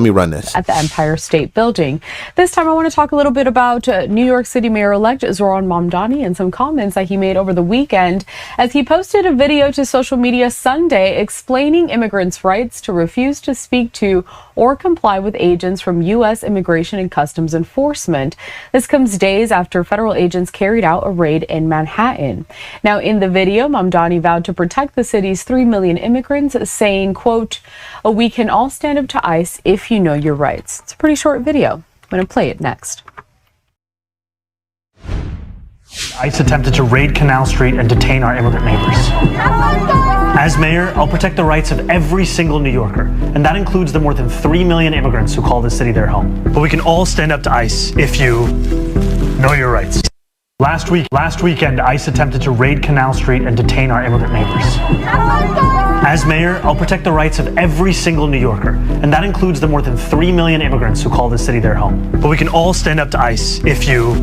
Let me run this. At the Empire State Building. This time I want to talk a little bit about New York City Mayor-elect Zohran Mamdani and some comments that he made over the weekend as he posted a video to social media Sunday explaining immigrants' rights to refuse to speak to or comply with agents from U.S. Immigration and Customs Enforcement. This comes days after federal agents carried out a raid in Manhattan. Now, in the video, Mamdani vowed to protect the city's 3 million immigrants, saying, quote, "We can all stand up to ICE if you know your rights." It's a pretty short video. I'm going to play it next. ICE attempted to raid Canal Street and detain our immigrant neighbors. As mayor, I'll protect the rights of every single New Yorker, and that includes the more than 3 million immigrants who call this city their home. But we can all stand up to ICE if you know your rights. Last weekend, ICE attempted to raid Canal Street and detain our immigrant neighbors. As mayor, I'll protect the rights of every single New Yorker, and that includes the more than 3 million immigrants who call this city their home. But we can all stand up to ICE if you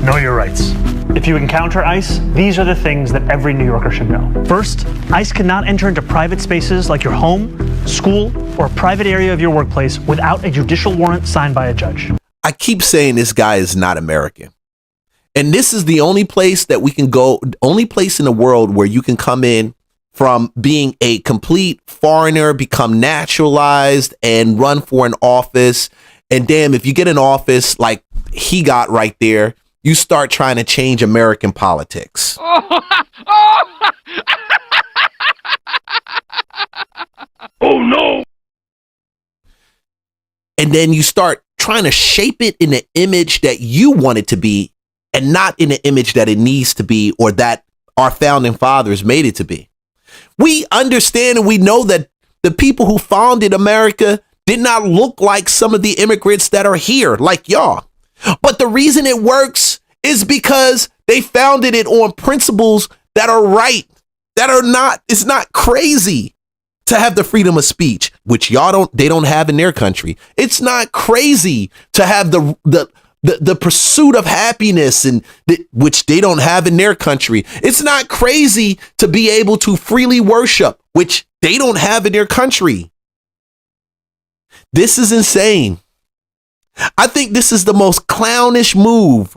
know your rights. If you encounter ICE, these are the things that every New Yorker should know. First, ICE cannot enter into private spaces like your home, school, or a private area of your workplace without a judicial warrant signed by a judge. I keep saying this guy is not American. And this is the only place that we can go, only place in the world where you can come in from being a complete foreigner, become naturalized, and run for an office. And damn, if you get an office like he got right there, you start trying to change American politics. Oh no! And then you start trying to shape it in the image that you want it to be, and not in the image that it needs to be or that our founding fathers made it to be. We understand and we know that the people who founded America did not look like some of the immigrants that are here, like y'all. But the reason it works is because they founded it on principles that are right, that are not, it's not crazy to have the freedom of speech, which they don't have in their country. It's not crazy to have the pursuit of happiness, and which they don't have in their country. It's not crazy to be able to freely worship, which they don't have in their country. This is insane. I think this is the most clownish move.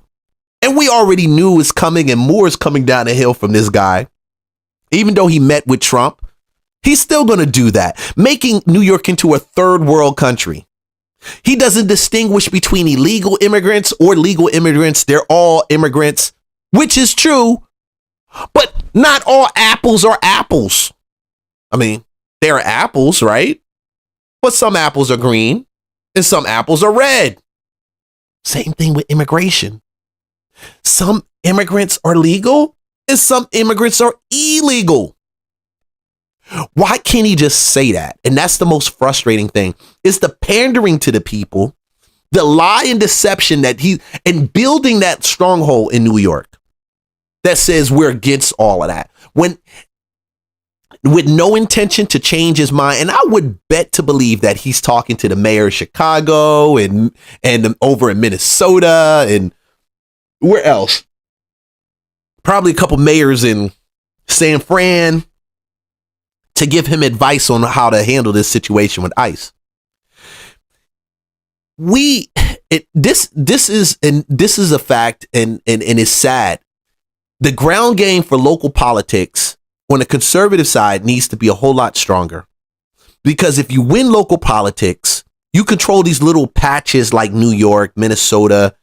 And we already knew it's coming, and more is coming down the hill from this guy. Even though he met with Trump, he's still going to do that, making New York into a third world country. He doesn't distinguish between illegal immigrants or legal immigrants. They're all immigrants, which is true, but not all apples are apples. I mean, there are apples, right? But some apples are green and some apples are red. Same thing with immigration. Some immigrants are legal and some immigrants are illegal. Why can't he just say that? And that's the most frustrating thing. It's the pandering to the people, the lie and deception and building that stronghold in New York that says we're against all of that. When with no intention to change his mind. And I would bet to believe that he's talking to the mayor of Chicago and over in Minnesota and where else? Probably a couple mayors in San Fran to give him advice on how to handle this situation with ICE. This is a fact, and it's sad. The ground game for local politics on the conservative side needs to be a whole lot stronger, because if you win local politics, you control these little patches like New York, Minnesota,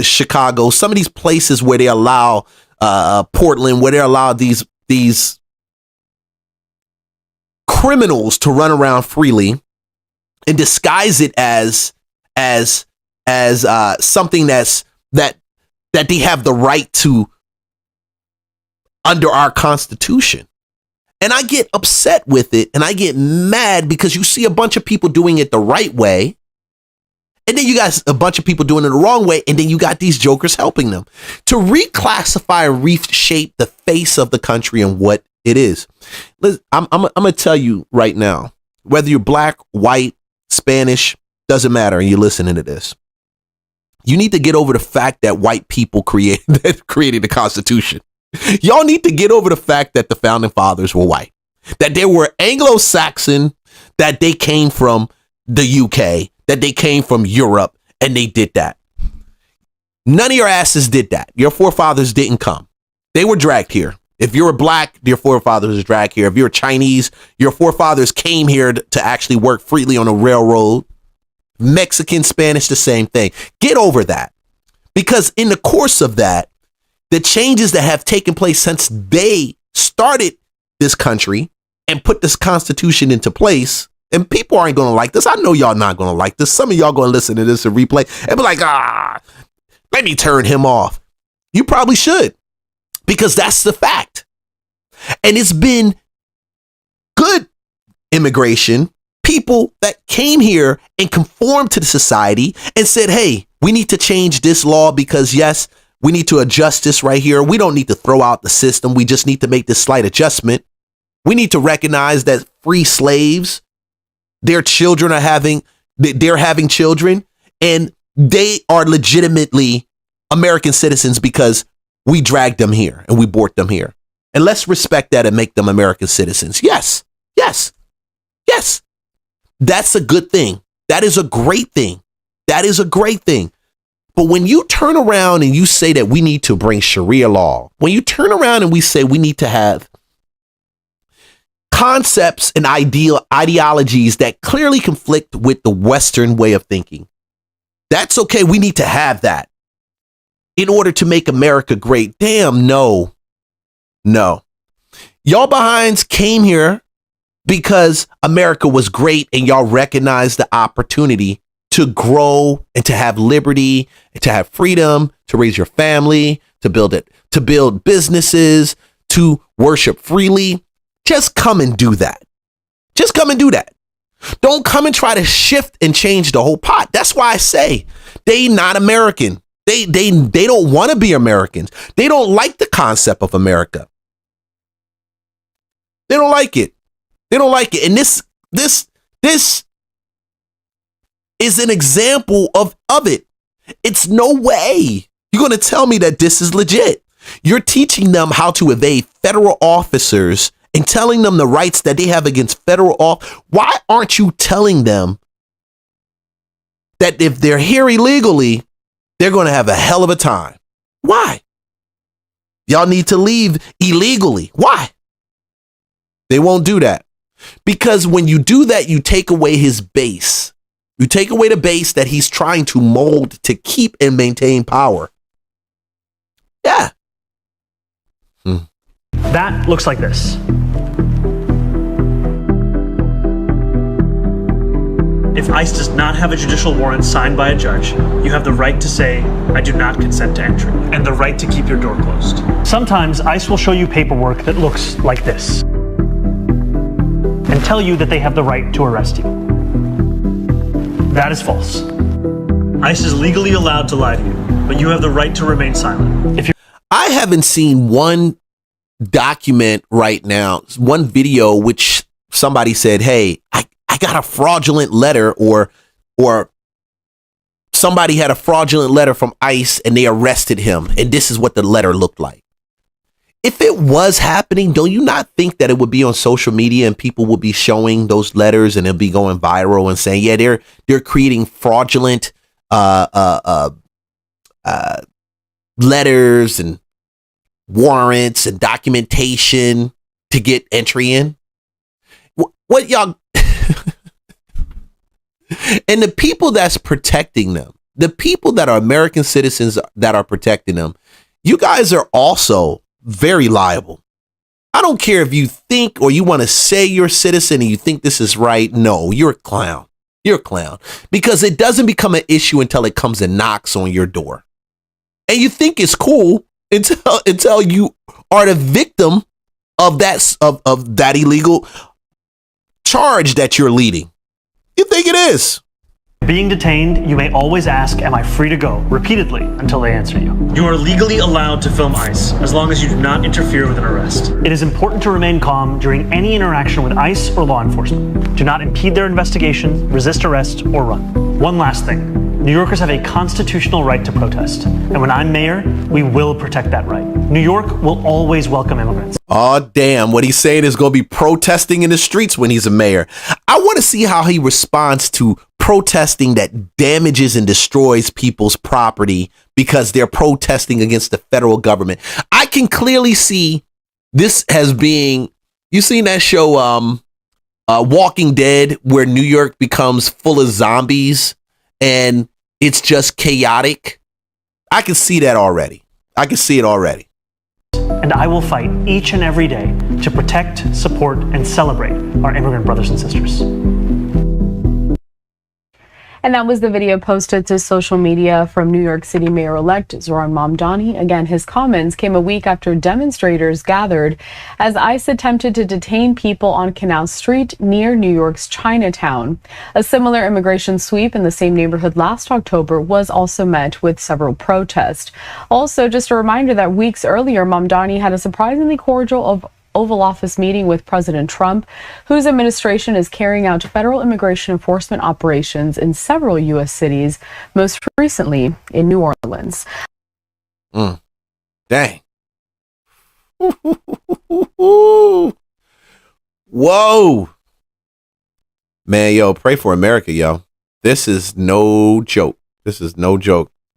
Chicago, some of these places where they allow Portland, where they allow these criminals to run around freely and disguise it as something that they have the right to under our Constitution. And I get upset with it, and I get mad because you see a bunch of people doing it the right way, and then you got a bunch of people doing it the wrong way, and then you got these jokers helping them to reclassify and reshape the face of the country and what it is. Listen, I'm gonna tell you right now, whether you're black, white, Spanish, doesn't matter, and you're listening to this, you need to get over the fact that white people created the Constitution. Y'all need to get over the fact that the founding fathers were white, that they were Anglo-Saxon, that they came from the UK, that they came from Europe and they did that. None of your asses did that. Your forefathers didn't come. They were dragged here. If you're black, your forefathers were dragged here. If you're Chinese, your forefathers came here to actually work freely on a railroad. Mexican, Spanish, the same thing. Get over that. Because in the course of that, the changes that have taken place since they started this country and put this Constitution into place, and people aren't going to like this. I know y'all not going to like this. Some of y'all going to listen to this and replay and be like, let me turn him off. You probably should, because that's the fact. And it's been good immigration, people that came here and conformed to the society and said, hey, we need to change this law because, yes, we need to adjust this right here. We don't need to throw out the system. We just need to make this slight adjustment. We need to recognize that free slaves, their children they're having children, and they are legitimately American citizens because we dragged them here and we brought them here. And let's respect that and make them American citizens. Yes, yes, yes. That's a good thing. That is a great thing. That is a great thing. But when you turn around and you say that we need to bring Sharia law, when you turn around and we say we need to have concepts and ideologies that clearly conflict with the Western way of thinking, that's okay. We need to have that in order to make America great. Damn, no. Y'all behinds came here because America was great and y'all recognized the opportunity to grow and to have liberty and to have freedom, to raise your family, to build businesses, to worship freely. Just come and do that. Just come and do that. Don't come and try to shift and change the whole pot. That's why I say they not American. They don't want to be Americans. They don't like the concept of America. They don't like it. They don't like it. And this is an example of it. It's no way you're going to tell me that this is legit. You're teaching them how to evade federal officers and telling them the rights that they have against federal officers. Why aren't you telling them that if they're here illegally, they're going to have a hell of a time? Why? Y'all need to leave illegally. Why? They won't do that. Because when you do that, you take away his base. You take away the base that he's trying to mold to keep and maintain power. Yeah. That looks like this. If ICE does not have a judicial warrant signed by a judge, you have the right to say, I do not consent to entry, and the right to keep your door closed. Sometimes ICE will show you paperwork that looks like this and tell you that they have the right to arrest you. That is false. ICE is legally allowed to lie to you, but you have the right to remain silent. I haven't seen one document right now, one video which somebody said, hey, I got a fraudulent letter or somebody had a fraudulent letter from ICE and they arrested him. And this is what the letter looked like. If it was happening, don't you not think that it would be on social media and people would be showing those letters and it'll be going viral and saying, yeah, they're creating fraudulent letters and warrants and documentation to get entry in? What y'all and the people that's protecting them, the people that are American citizens that are protecting them, you guys are also very liable. I don't care if you think or you want to say you're a citizen and you think this is right. No, you're a clown. You're a clown, because it doesn't become an issue until it comes and knocks on your door. And you think it's cool until you are the victim of that illegal charge that you're leading. You think it is. Being detained, you may always ask, am I free to go? Repeatedly until they answer you. You are legally allowed to film ICE as long as you do not interfere with an arrest. It is important to remain calm during any interaction with ICE or law enforcement. Do not impede their investigation, resist arrest, or run. One last thing. New Yorkers have a constitutional right to protest. And when I'm mayor, we will protect that right. New York will always welcome immigrants. Oh, damn. What he's saying is going to be protesting in the streets when he's a mayor. I want to see how he responds to protesting that damages and destroys people's property because they're protesting against the federal government. I can clearly see this as being, you seen that show, Walking Dead, where New York becomes full of zombies and it's just chaotic. I can see that already. I can see it already. And I will fight each and every day to protect, support, and celebrate our immigrant brothers and sisters. And that was the video posted to social media from New York City Mayor-elect Zohran Mamdani. Again, his comments came a week after demonstrators gathered as ICE attempted to detain people on Canal Street near New York's Chinatown. A similar immigration sweep in the same neighborhood last October was also met with several protests. Also, just a reminder that weeks earlier, Mamdani had a surprisingly cordial Oval Office meeting with President Trump, whose administration is carrying out federal immigration enforcement operations in several U.S. cities, most recently in New Orleans. Dang. Whoa. Man, yo, pray for America, yo. This is no joke. This is no joke.